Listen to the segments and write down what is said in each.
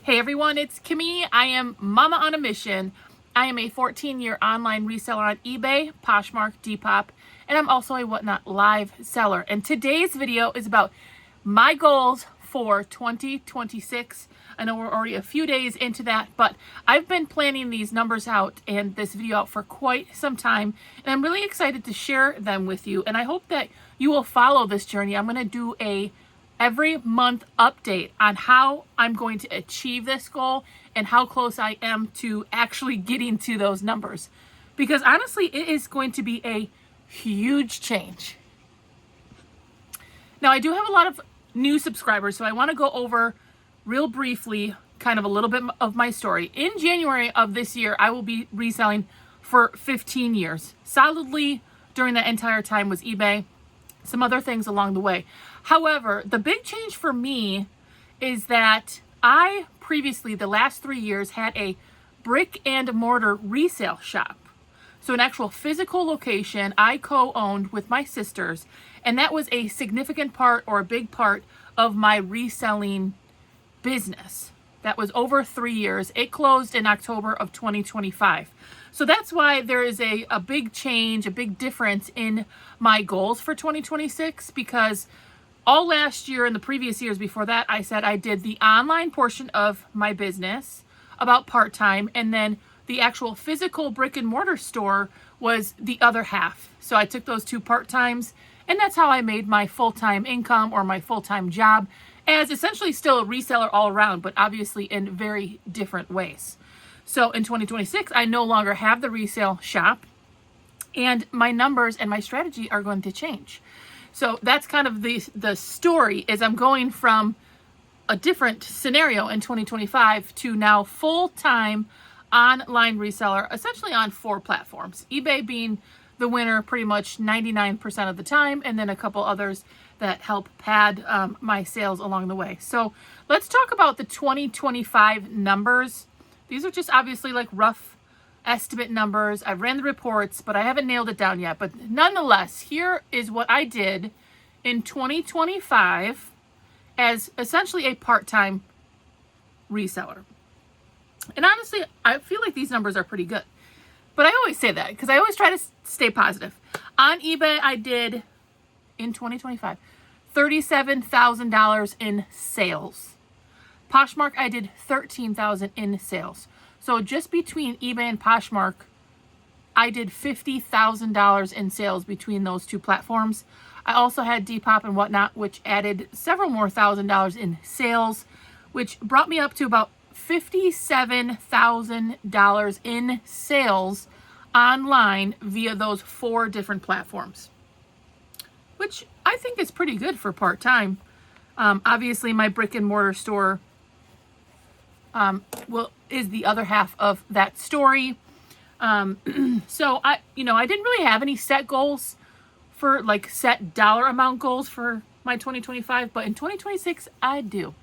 Hey everyone, it's Kimmy. I am Mama on a Mission. I am a 14-year online reseller on eBay, Poshmark, Depop, and I'm also a Whatnot live seller. And today's video is about my goals for 2026. I know we're already a few days into that, but I've been planning these numbers out and this video out for quite some time, and I'm really excited to share them with you. And I hope that you will follow this journey. I'm going to do a every month update on how I'm going to achieve this goal and how close I am to actually getting to those numbers. Because honestly, it is going to be a huge change. Now, I do have a lot of new subscribers, so I want to go over real briefly kind of a little bit of my story. In January of this year, I will be reselling for 15 years. Solidly during that entire time was eBay, some other things along the way. However, the big change for me is that I previously, the last 3 years, had a brick and mortar resale shop. So an actual physical location I co-owned with my sisters, and that was a significant part or a big part of my reselling business. That was over 3 years. It closed in October of 2025. So that's why there is a big change, a big difference in my goals for 2026, because all last year and the previous years before that, I said I did the online portion of my business about part-time, and then the actual physical brick and mortar store was the other half. So I took those two part-times, and that's how I made my full-time income or my full-time job as essentially still a reseller all around, but obviously in very different ways. So in 2026, I no longer have the resale shop, and my numbers and my strategy are going to change. So that's kind of the story, is I'm going from a different scenario in 2025 to now full-time online reseller, essentially on 4 platforms. eBay being the winner pretty much 99% of the time, and then a couple others that help pad my sales along the way. So let's talk about the 2025 numbers. These are just obviously like rough estimate numbers. I've ran the reports, but I haven't nailed it down yet. But nonetheless, here is what I did in 2025 as essentially a part-time reseller. And honestly, I feel like these numbers are pretty good. But I always say that because I always try to stay positive. On eBay, I did, in 2025, $37,000 in sales. Poshmark, I did $13,000 in sales. So just between eBay and Poshmark, I did $50,000 in sales between those two platforms. I also had Depop and Whatnot, which added several more $1,000s in sales, which brought me up to about $57,000 in sales online via those 4 different platforms, which I think is pretty good for part-time. Obviously, my brick and mortar store is the other half of that story. So I didn't really have any set goals for like set dollar amount goals for my 2025, but in 2026 I do.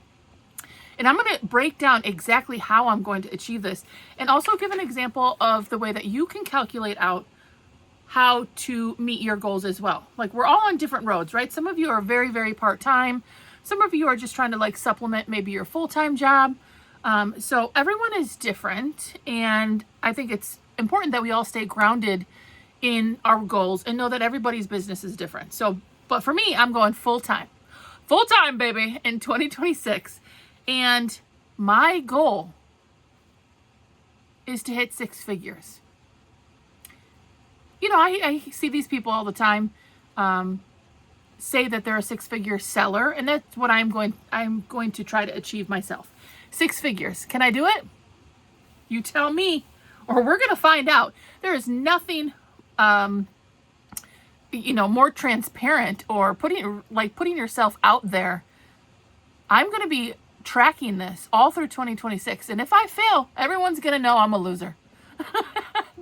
And I'm going to break down exactly how I'm going to achieve this, and also give an example of the way that you can calculate out how to meet your goals as well. Like, we're all on different roads, right? Some of you are very, very part-time. Some of you are just trying to like supplement maybe your full-time job. So everyone is different, and I think it's important that we all stay grounded in our goals and know that everybody's business is different. So, but for me, I'm going full-time, baby, in 2026. And my goal is to hit 6 figures. You know, I see these people all the time say that they're a 6-figure seller, and that's what I'm going to try to achieve myself. 6 figures. Can I do it? You tell me, or we're going to find out. There is nothing more transparent or putting yourself out there. I'm going to be tracking this all through 2026, and if I fail, everyone's gonna know I'm a loser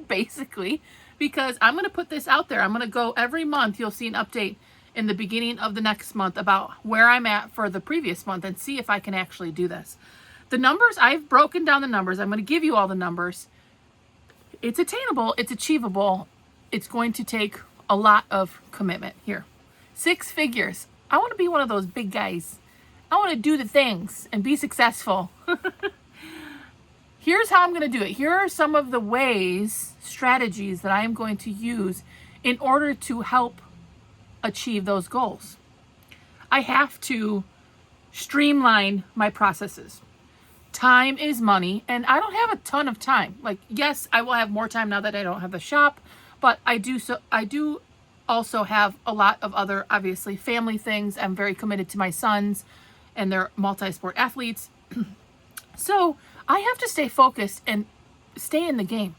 basically, because I'm gonna put this out there. I'm gonna go every month. You'll see an update in the beginning of the next month about where I'm at for the previous month, and see if I can actually do this. The numbers, I've broken down the numbers. I'm going to give you all the numbers. It's attainable, it's achievable. It's going to take a lot of commitment here. 6 figures. I want to be one of those big guys. I want to do the things and be successful. here's how I'm going to do it. Here are some of the ways, strategies that I am going to use in order to help achieve those goals. I have to streamline my processes. Time is money, and I don't have a ton of time. Like, yes, I will have more time now that I don't have the shop, but I do also have a lot of other, obviously, family things. I'm very committed to my sons, and they're multi-sport athletes. So I have to stay focused and stay in the game.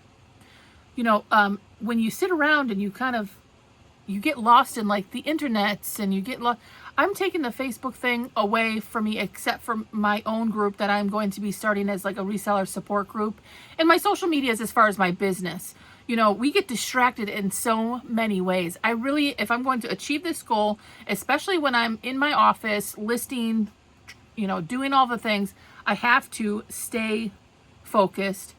When you sit around and you get lost in like the internets and you get lost. I'm taking the Facebook thing away from me, except for my own group that I'm going to be starting as like a reseller support group, and my social medias as far as my business. We get distracted in so many ways. If I'm going to achieve this goal, especially when I'm in my office listing, doing all the things, I have to stay focused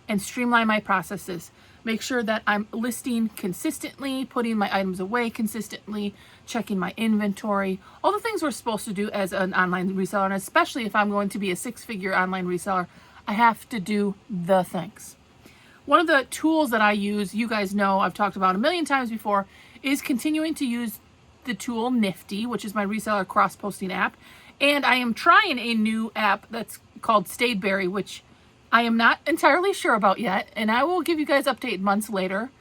and streamline my processes. Make sure that I'm listing consistently, putting my items away consistently, checking my inventory, all the things we're supposed to do as an online reseller. And especially if I'm going to be a 6-figure online reseller, I have to do the things. One of the tools that I use, you guys know, I've talked about a million times before, is continuing to use the tool Nifty, which is my reseller cross-posting app. And I am trying a new app that's called Stadeberry, which I am not entirely sure about yet, and I will give you guys update months later.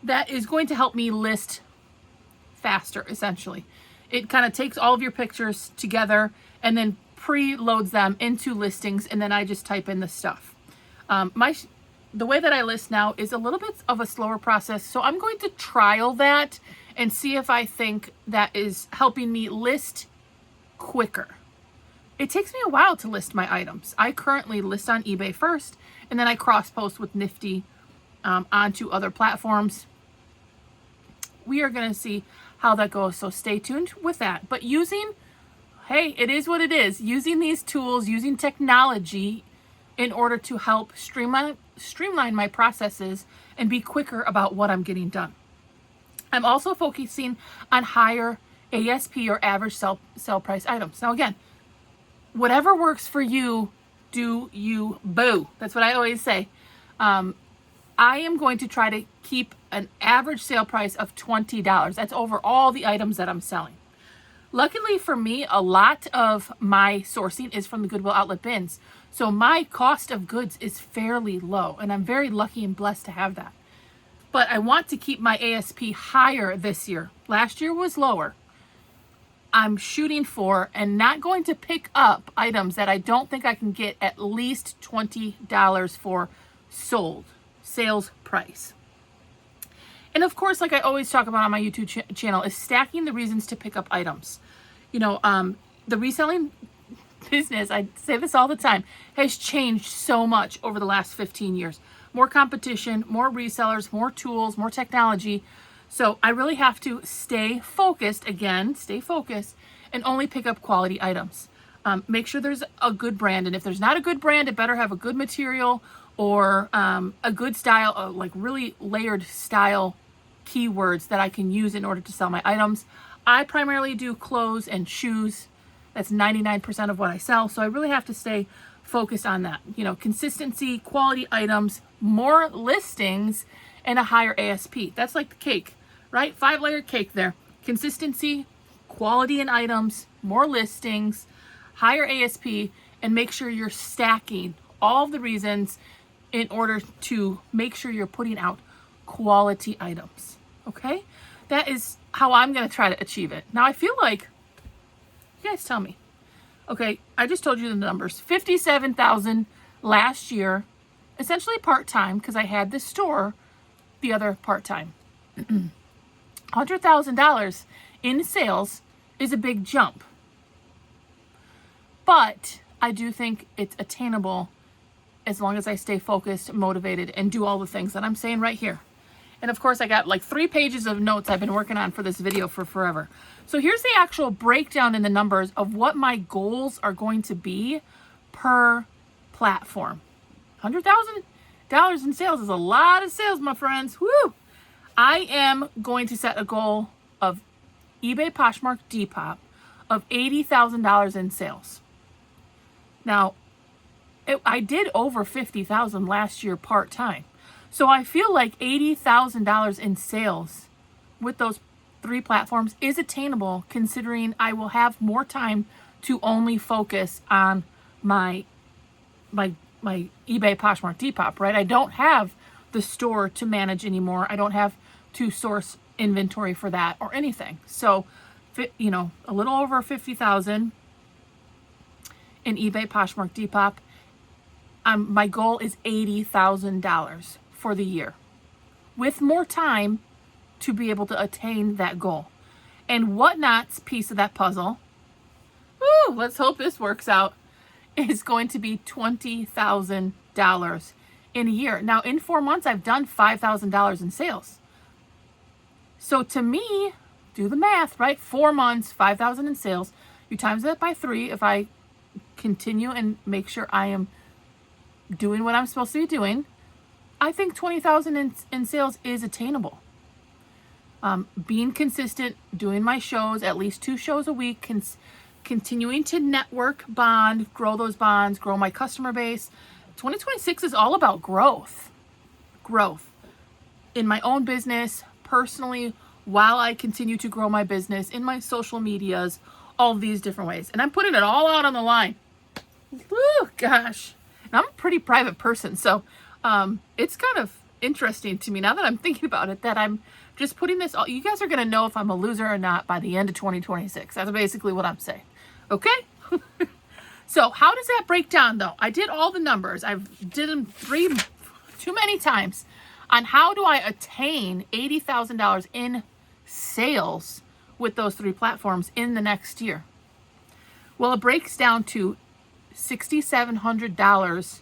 That is going to help me list faster, essentially. It kind of takes all of your pictures together and then preloads them into listings, and then I just type in the stuff. The way that I list now is a little bit of a slower process, so I'm going to trial that and see if I think that is helping me list quicker. It takes me a while to list my items. I currently list on eBay first, and then I cross-post with Nifty onto other platforms. We are going to see how that goes, so stay tuned with that. But it is what it is. Using these tools, using technology in order to help streamline my processes and be quicker about what I'm getting done. I'm also focusing on higher ASP or average sell price items. Now again, whatever works for you, do you, boo. That's what I always say. I am going to try to keep an average sale price of $20. That's over all the items that I'm selling. Luckily for me, a lot of my sourcing is from the Goodwill Outlet bins. So my cost of goods is fairly low, and I'm very lucky and blessed to have that. But I want to keep my ASP higher this year. Last year was lower. I'm shooting for and not going to pick up items that I don't think I can get at least $20 for sales price. And of course, like I always talk about on my YouTube channel, is stacking the reasons to pick up items. The reselling business, I say this all the time, has changed so much over the last 15 years. More competition, more resellers, more tools, more technology. So I really have to stay focused, and only pick up quality items. Make sure there's a good brand. And if there's not a good brand, it better have a good material or a good style, like really layered style keywords that I can use in order to sell my items. I primarily do clothes and shoes. That's 99% of what I sell. So I really have to stay focused on that. Consistency, quality items, more listings, and a higher ASP. That's like the cake, right? 5-layer cake there. Consistency, quality in items, more listings, higher ASP, and make sure you're stacking all of the reasons in order to make sure you're putting out quality items. Okay? That is how I'm going to try to achieve it. Now, I feel like, you guys tell me. Okay, I just told you the numbers. $57,000 last year, essentially part-time, because I had this store the other part-time. $100,000 in sales is a big jump. But I do think it's attainable as long as I stay focused, motivated, and do all the things that I'm saying right here. And of course, I got like 3 pages of notes I've been working on for this video for forever. So here's the actual breakdown in the numbers of what my goals are going to be per platform. $100,000 in sales is a lot of sales, my friends. Woo! I am going to set a goal of eBay, Poshmark, Depop of $80,000 in sales. Now, I did over 50,000 last year part-time. So I feel like $80,000 in sales with those 3 platforms is attainable, considering I will have more time to only focus on my eBay, Poshmark, Depop, right? I don't have the store to manage anymore. I don't have to source inventory for that or anything. So, you know, a little over 50,000 in eBay, Poshmark, Depop. My goal is $80,000 for the year, with more time to be able to attain that goal. And Whatnot's piece of that puzzle, let's hope this works out, is going to be $20,000 in a year. Now, in 4 months, I've done $5,000 in sales. So to me, do the math, right? 4 months, 5,000 in sales. You times that by 3. If I continue and make sure I am doing what I'm supposed to be doing, I think 20,000 in sales is attainable. Being consistent, doing my shows, at least 2 shows a week, continuing to network, bond, grow those bonds, grow my customer base. 2026 is all about growth. Growth in my own business, personally, while I continue to grow my business, in my social medias, all of these different ways. And I'm putting it all out on the line. Woo, gosh. And I'm a pretty private person, so it's kind of interesting to me now that I'm thinking about it, that I'm just putting this all. You guys are going to know if I'm a loser or not by the end of 2026. That's basically what I'm saying. Okay? So how does that break down, though? I did all the numbers. I've did them too many times on how do I attain $80,000 in sales with those 3 platforms in the next year. Well, it breaks down to $6,700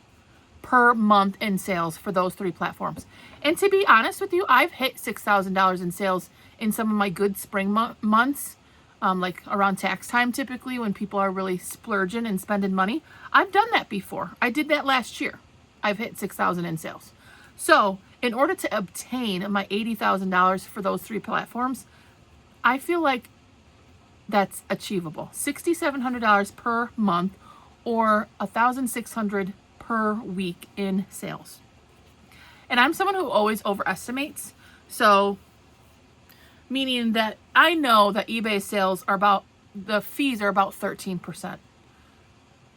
per month in sales for those 3 platforms. And to be honest with you, I've hit $6,000 in sales in some of my good spring months, like around tax time, typically when people are really splurging and spending money. I've done that before. I did that last year. I've hit 6,000 in sales. So in order to obtain my $80,000 for those 3 platforms, I feel like that's achievable. $6,700 per month or $1,600 per week in sales. And I'm someone who always overestimates. So meaning that I know that eBay sales are about, the fees are about 13%.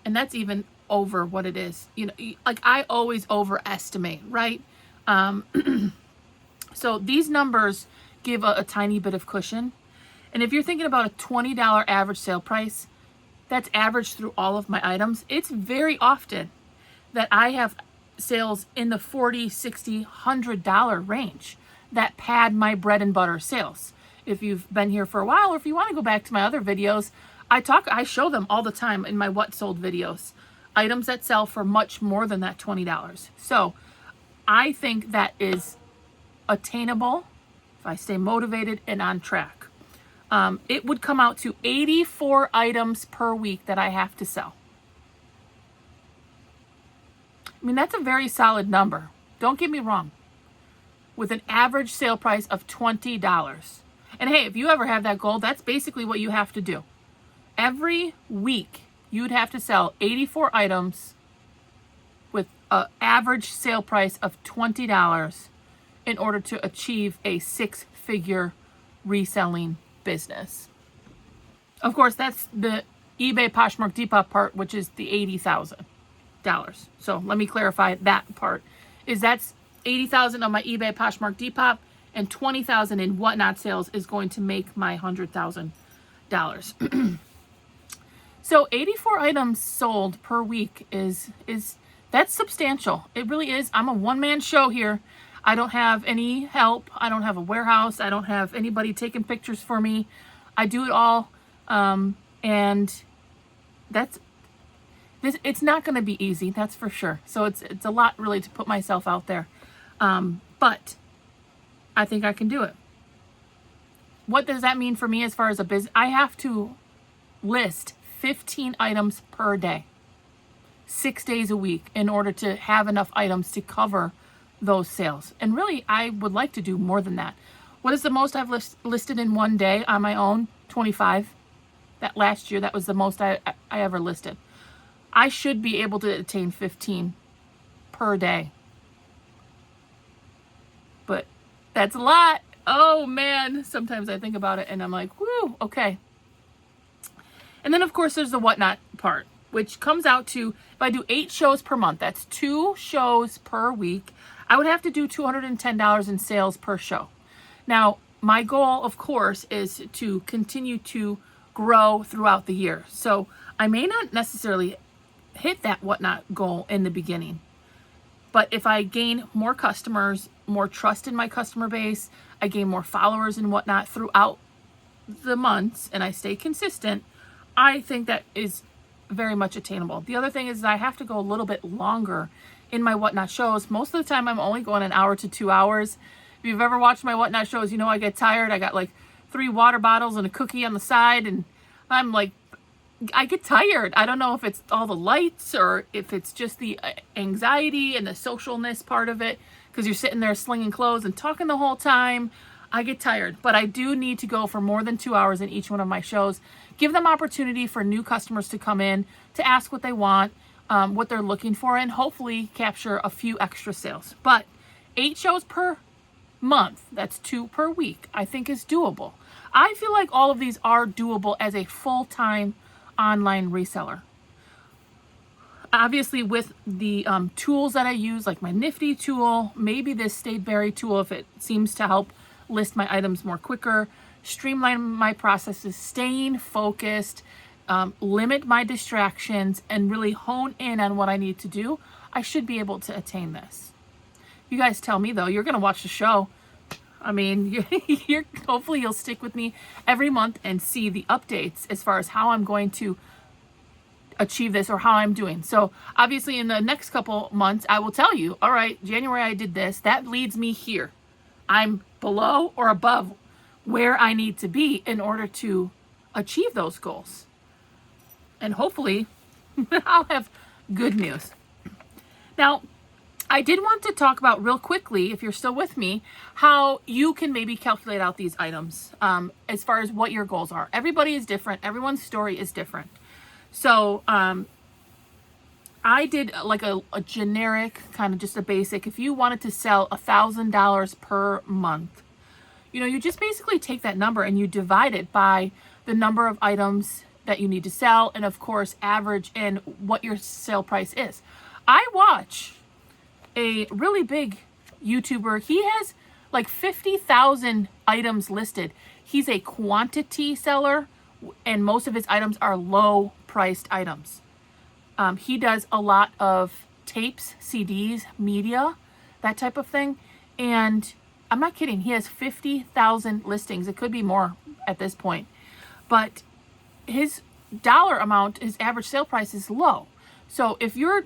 And that's even over what it is. You know, like I always overestimate, right? So these numbers give a tiny bit of cushion. And if you're thinking about a $20 average sale price, that's averaged through all of my items. It's very often that I have sales in the $40, $60, $100 range that pad my bread and butter sales. If you've been here for a while, or if you want to go back to my other videos, I show them all the time in my what sold videos. Items that sell for much more than that $20. So I think that is attainable if I stay motivated and on track. It would come out to 84 items per week that I have to sell. I mean, that's a very solid number. Don't get me wrong. With an average sale price of $20. And hey, if you ever have that goal, that's basically what you have to do. Every week, you'd have to sell 84 items with an average sale price of $20 in order to achieve a 6-figure reselling business. Of course, that's the eBay, Poshmark, Depop part, which is the $80,000. So let me clarify that part. That's $80,000 on my eBay, Poshmark, Depop, and $20,000 in Whatnot sales is going to make my $100,000. So 84 items sold per week that's substantial. It really is. I'm a one-man show here. I don't have any help. I don't have a warehouse. I don't have anybody taking pictures for me. I do it all. And it's not going to be easy. That's for sure. So it's a lot really to put myself out there. But I think I can do it. What does that mean for me as far as a business? I have to list 15 items per day, 6 days a week, in order to have enough items to cover those sales. And really, I would like to do more than that. What is the most I've listed in one day on my own? 25. That last year, that was the most I ever listed. I should be able to attain 15 per day. But that's a lot. Oh man, sometimes I think about it and I'm like, whoo, okay. And then of course there's the Whatnot part, which comes out to, if I do 8 shows per month, that's 2 shows per week, I would have to do $210 in sales per show. Now, my goal, of course, is to continue to grow throughout the year. So I may not necessarily hit that Whatnot goal in the beginning. But if I gain more customers, more trust in my customer base, I gain more followers and Whatnot throughout the months, and I stay consistent, I think that is very much attainable. The other thing is I have to go a little bit longer in my Whatnot shows. Most of the time I'm only going 1 hour to 2 hours. If you've ever watched my Whatnot shows, you know I get tired. I got like 3 water bottles and a cookie on the side, and I'm like, I get tired. I don't know if it's all the lights or if it's just the anxiety and the socialness part of it, because you're sitting there slinging clothes and talking the whole time. I get tired, but I do need to go for more than 2 hours in each one of my shows. Give them opportunity for new customers to come in, to ask what they want, what they're looking for, and hopefully capture a few extra sales. But 8 shows per month, that's 2 per week, I think is doable. I feel like all of these are doable as a full-time online reseller. Obviously with the tools that I use, like my Nifty tool, maybe this Stateberry tool if it seems to help list my items more quicker, streamline my processes, staying focused, limit my distractions, and really hone in on what I need to do, I should be able to attain this. You guys tell me though, you're going to watch the show. I mean, hopefully you'll stick with me every month and see the updates as far as how I'm going to achieve this or how I'm doing. So obviously in the next couple months, I will tell you, all right, January I did this. That leads me here. I'm below or above where I need to be in order to achieve those goals. And hopefully I'll have good news. Now, I did want to talk about real quickly, if you're still with me, how you can maybe calculate out these items as far as what your goals are. Everybody is different. Everyone's story is different. So I did like a generic, kind of just a basic. If you wanted to sell $1,000 per month, you know, you just basically take that number and you divide it by the number of items that you need to sell, and of course average in what your sale price is. I watch a really big YouTuber. He has like 50,000 items listed. He's a quantity seller, and most of his items are low priced items. He does a lot of tapes, CDs, media, that type of thing. And I'm not kidding. He has 50,000 listings. It could be more at this point, but his dollar amount, his average sale price is low. So if you're,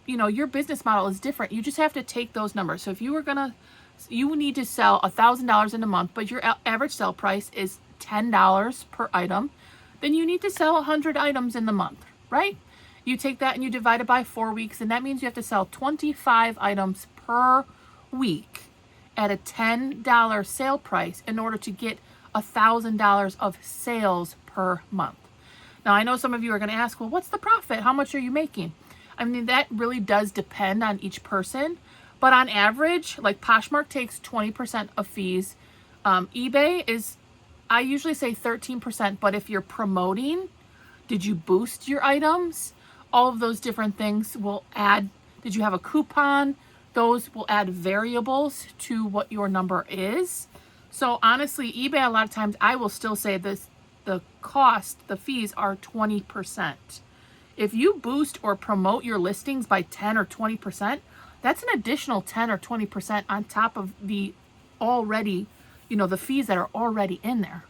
you know, your business model is different, you just have to take those numbers. So if you you need to sell $1,000 in a month, but your average sale price is $10 per item, then you need to sell 100 items in the month, right? You take that and you divide it by 4 weeks, and that means you have to sell 25 items per week at a $10 sale price in order to get $1,000 of sales per month. Now, I know some of you are going to ask, well, what's the profit? How much are you making? I mean, that really does depend on each person, but on average, like Poshmark takes 20% of fees. eBay is, I usually say 13%, but if you're promoting, did you boost your items? All of those different things will add. Did you have a coupon? Those will add variables to what your number is. So honestly, eBay, a lot of times I will still say this, the cost, the fees are 20%. If you boost or promote your listings by 10 or 20%, that's an additional 10 or 20% on top of the already, you know, the fees that are already in there.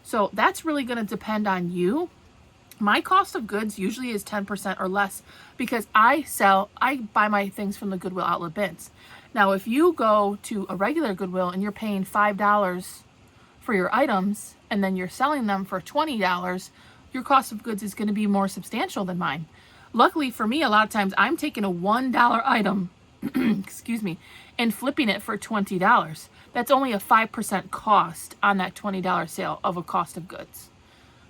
So that's really going to depend on you. My cost of goods usually is 10% or less because I buy my things from the Goodwill outlet bins. Now, if you go to a regular Goodwill and you're paying $5 for your items and then you're selling them for $20, your cost of goods is going to be more substantial than mine. Luckily for me, a lot of times I'm taking a $1 item, excuse me, and flipping it for $20. That's only a 5% cost on that $20 sale of a cost of goods,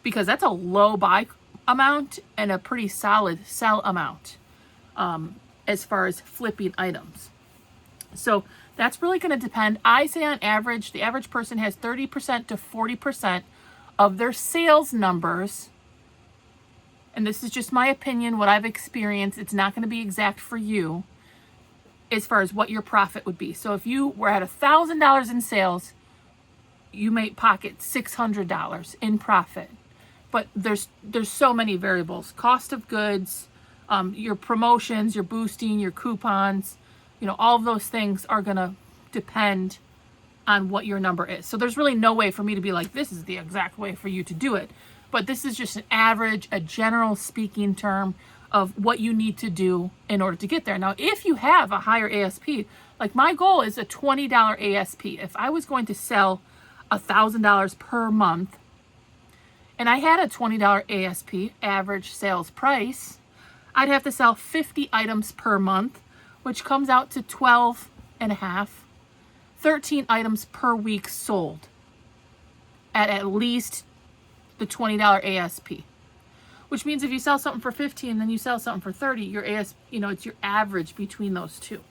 because that's a low buy amount and a pretty solid sell amount as far as flipping items. So that's really going to depend. I say on average, the average person has 30% to 40% of their sales numbers. And this is just my opinion, what I've experienced. It's not going to be exact for you as far as what your profit would be. So if you were at $1,000 in sales, you may pocket $600 in profit. But there's so many variables. Cost of goods, your promotions, your boosting, your coupons, all of those things are going to depend on what your number is. So there's really no way for me to be like, this is the exact way for you to do it. But this is just an average, a general speaking term of what you need to do in order to get there. Now, if you have a higher ASP, like my goal is a $20 ASP. If I was going to sell $1,000 per month and I had a $20 ASP, average sales price, I'd have to sell 50 items per month, which comes out to 12 and a half, 13 items per week sold at least the $20 ASP. Which means if you sell something for 15 and then you sell something for 30, your ASP, it's your average between those two.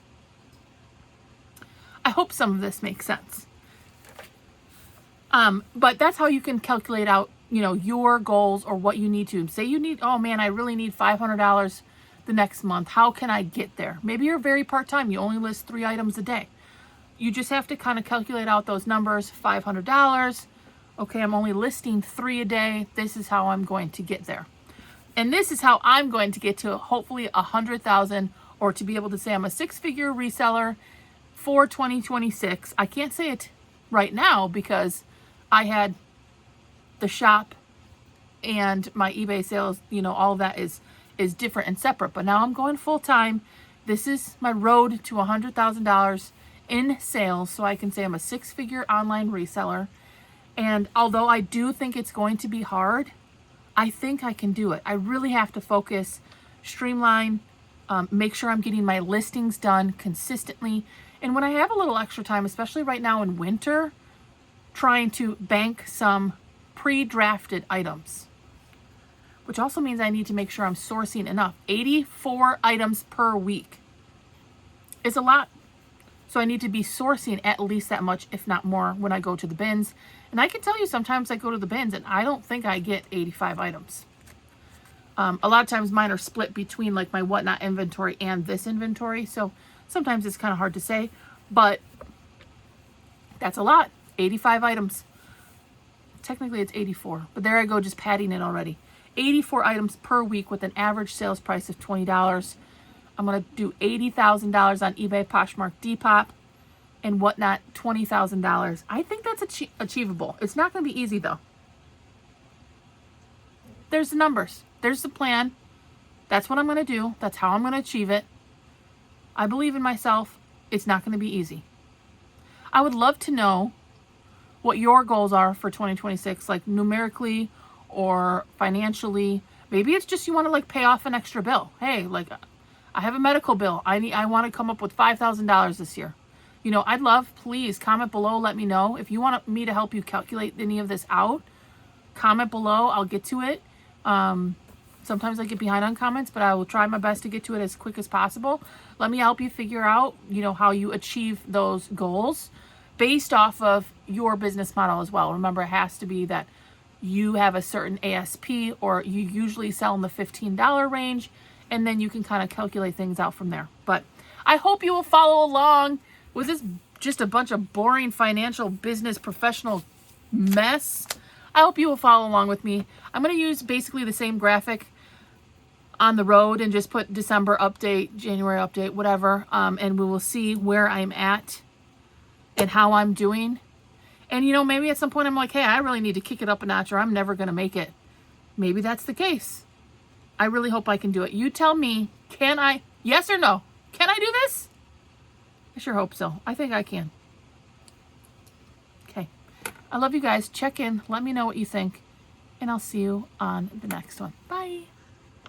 I hope some of this makes sense. But that's how you can calculate out, your goals or what you need to. Say you need, oh man, I really need $500 the next month. How can I get there? Maybe you're very part-time. You only list 3 items a day. You just have to kind of calculate out those numbers. $500. Okay, I'm only listing 3 a day. This is how I'm going to get there. And this is how I'm going to get to hopefully 100,000, or to be able to say I'm a 6-figure reseller for 2026. I can't say it right now because I had the shop and my eBay sales, all of that is different and separate. But now I'm going full time. This is my road to $100,000 in sales, so I can say I'm a 6-figure online reseller. And although I do think it's going to be hard, I think I can do it. I really have to focus, streamline, make sure I'm getting my listings done consistently. And when I have a little extra time, especially right now in winter, trying to bank some pre-drafted items, which also means I need to make sure I'm sourcing enough. 84 items per week is a lot. So I need to be sourcing at least that much, if not more, when I go to the bins. And I can tell you sometimes I go to the bins and I don't think I get 85 items. A lot of times mine are split between like my Whatnot inventory and this inventory. So sometimes it's kind of hard to say, but that's a lot. 85 items. Technically it's 84, but there I go, just padding it already. 84 items per week with an average sales price of $20. I'm going to do $80,000 on eBay, Poshmark, Depop, and Whatnot, $20,000. I think that's achievable. It's not going to be easy though. There's the numbers. There's the plan. That's what I'm going to do. That's how I'm going to achieve it. I believe in myself. It's not going to be easy. I would love to know what your goals are for 2026, like numerically or financially. Maybe it's just you want to like pay off an extra bill. Hey, like I have a medical bill. I want to come up with $5,000 this year. I'd love, please comment below. Let me know. If you want me to help you calculate any of this out, comment below. I'll get to it. Sometimes I get behind on comments, but I will try my best to get to it as quick as possible. Let me help you figure out, how you achieve those goals based off of your business model as well. Remember, it has to be that you have a certain ASP, or you usually sell in the $15 range, and then you can kind of calculate things out from there. But I hope you will follow along with this just a bunch of boring financial business professional mess. I hope you will follow along with me. I'm going to use basically the same graphic on the road and just put December update, January update, whatever. And we will see where I'm at and how I'm doing. And, maybe at some point I'm like, hey, I really need to kick it up a notch or I'm never going to make it. Maybe that's the case. I really hope I can do it. You tell me, can I, yes or no? Can I do this? I sure hope so. I think I can. Okay. I love you guys. Check in. Let me know what you think. And I'll see you on the next one. Bye.